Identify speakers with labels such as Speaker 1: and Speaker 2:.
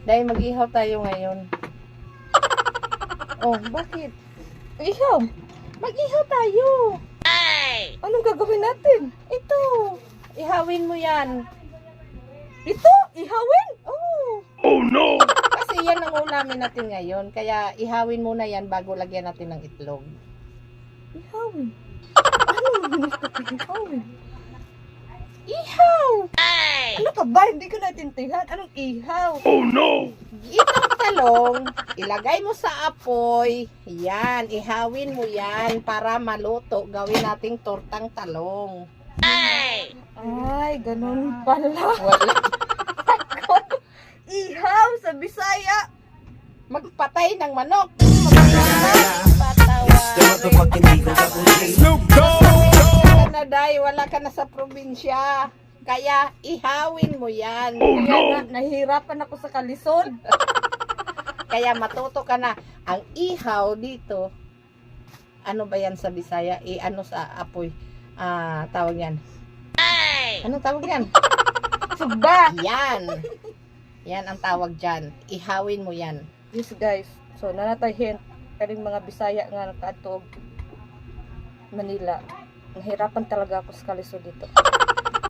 Speaker 1: Dahil mag-ihaw tayo ngayon. Oh, bakit? Ihaw. Mag-ihaw tayo. Anong gagawin natin? Ito. Ihawin mo yan. Ito? Ihawin? Oh.
Speaker 2: Oh no!
Speaker 1: Kasi yan ang ulamin natin ngayon. Kaya ihawin muna yan bago lagyan natin ng itlog. Ihawin? Ano gusto ko ihawin? Ihaw! Ano ka ba? Hindi ko natintihan. Anong ihaw?
Speaker 2: Oh no!
Speaker 1: Itong talong, ilagay mo sa apoy. Yan, ihawin mo yan para maluto. Gawin nating tortang talong. Ay, ganun pala. Wala. Ihaw sa Bisaya. Magpatay ng manok.
Speaker 2: Snoop Dogg!
Speaker 1: Day, wala ka na sa probinsya. Kaya ihawin mo yan.
Speaker 2: Oh
Speaker 1: Kaya
Speaker 2: no!
Speaker 1: nahihirapan ako sa kalisod. Kaya matuto ka na. Ang ihaw dito, ano ba yan sa Bisaya? Ano sa apoy? Tawag yan. Ano tawag yan?
Speaker 2: Suba!
Speaker 1: Yan. Yan ang tawag dyan. Ihawin mo yan. Yes guys. So nanatay hint. Kaling mga Bisaya nga nakatog Manila. Nahirapan talaga ako sa kalisod dito.